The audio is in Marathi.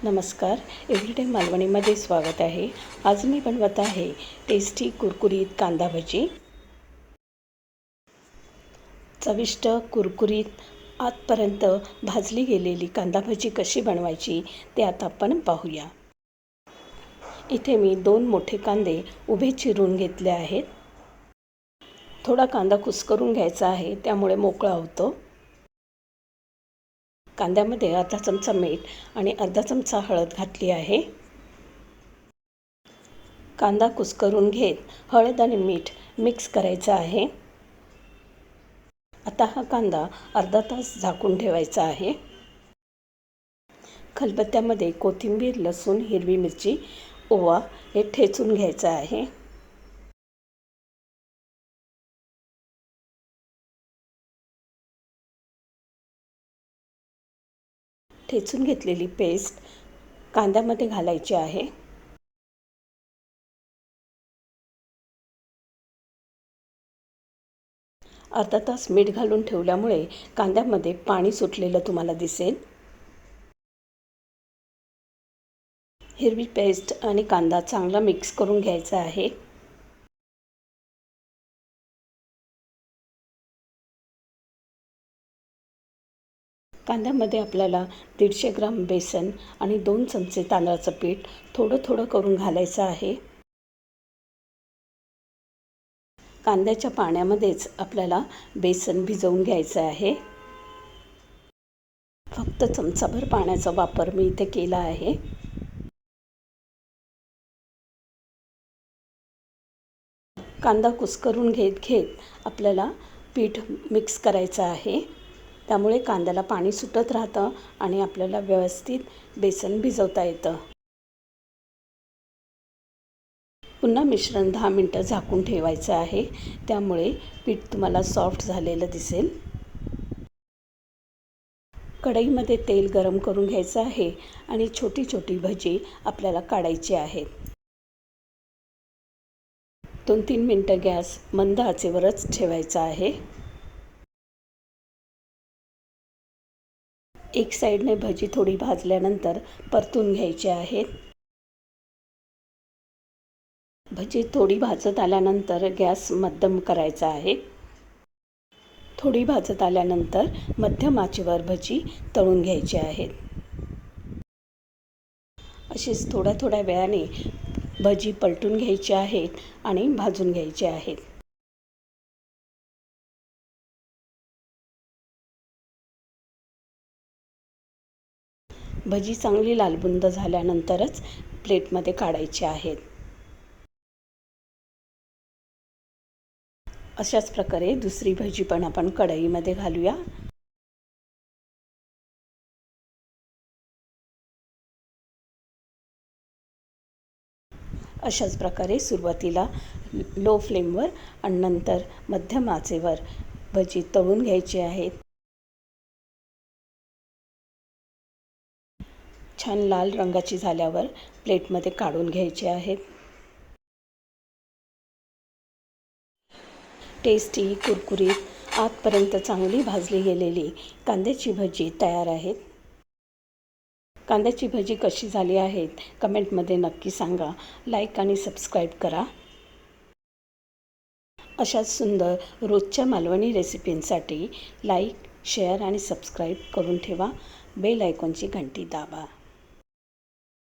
नमस्कार. एव्हरीडे मालवणीमध्ये स्वागत आहे. आज मी बनवत आहे टेस्टी कुरकुरीत कांदा भजी. चविष्ट कुरकुरीत आतपर्यंत भाजली गेलेली कांदा भजी कशी बनवायची ते आता आपण पाहूया. इथे मी 2 मोठे कांदे उभे चिरून घेतले आहेत. थोडा कांदा कुस्करून घ्यायचा आहे, त्यामुळे मोकळा होतो. कांद्यामध्ये अर्धा चमचा मीठ आणि अर्धा चमचा हळद घातली आहे. कांदा कुस्करून घेत हळद आणि मीठ मिक्स करायचं आहे. आता हा कांदा अर्धा तास झाकून ठेवायचा आहे. खलबत्त्यामध्ये कोथिंबीर, लसूण, हिरवी मिरची, ओवा हे ठेचून घ्यायचं आहे. ठेचून घेतलेली पेस्ट कांद्यामध्ये घालायची आहे. अर्धा तास मीठ घालून ठेवल्यामुळे कांद्यामध्ये पाणी सुटलेलं तुम्हाला दिसेल. हिरवी पेस्ट आणि कांदा चांगला मिक्स करून घ्यायचा आहे. कांद्यामध्ये आपल्याला 150 ग्राम बेसन आणि 2 चमचे तांदळाचं पीठ थोडं थोडं करून घालायचं आहे. कांद्याच्या पाण्यामध्येच आपल्याला बेसन भिजवून घ्यायचं आहे. फक्त चमचाभर पाण्याचा वापर मी इथे केला आहे. कांदा कुस्करून घेत आपल्याला पीठ मिक्स करायचं आहे. त्यामुळे कांद्याला पाणी सुटत राहतं आणि आपल्याला व्यवस्थित बेसन भिजवता येतं. पुन्हा मिश्रण 10 मिनटं झाकून ठेवायचं आहे. त्यामुळे पीठ तुम्हाला सॉफ्ट झालेलं दिसेल. कढईमध्ये तेल गरम करून घ्यायचं आहे आणि छोटी छोटी भजी आपल्याला काढायची आहेत. 2-3 मिनटं गॅस मंद आचेवरच ठेवायचा आहे. एक साईडने भजी थोडी भाजल्यानंतर परतून घ्यायची आहेत. भजी थोडी भाजत आल्यानंतर गॅस मध्यम करायचा आहे. थोडी भाजत आल्यानंतर मध्यम आचेवर भजी तळून घ्यायची आहेत. अशीच थोड्या थोड्या वेळाने भजी पलटून घ्यायची आहेत आणि भाजून घ्यायची आहेत. भजी चांगली लालबुंद झाल्यानंतरच प्लेटमध्ये काढायची आहेत. अशाच प्रकारे दुसरी भजी पण आपण कढईमध्ये घालूया. अशाच प्रकारे सुरुवातीला लो फ्लेमवर आणि नंतर मध्यम आचेवर भजी तळून घ्यायची आहेत. छान लाल रंगाची झाल्यावर प्लेटमध्ये काढून घ्यायची आहेत. टेस्टी, कुरकुरीत, आतपर्यंत चांगली भाजली गेलेली कांद्याची भजी तयार आहेत. कांद्याची भजी कशी झाली आहेत कमेंटमध्ये नक्की सांगा. लाईक आणि सबस्क्राईब करा. अशाच सुंदर रोजच्या मालवणी रेसिपींसाठी लाईक, शेअर आणि सबस्क्राईब करून ठेवा. बेल आयकॉनची घंटी दाबा.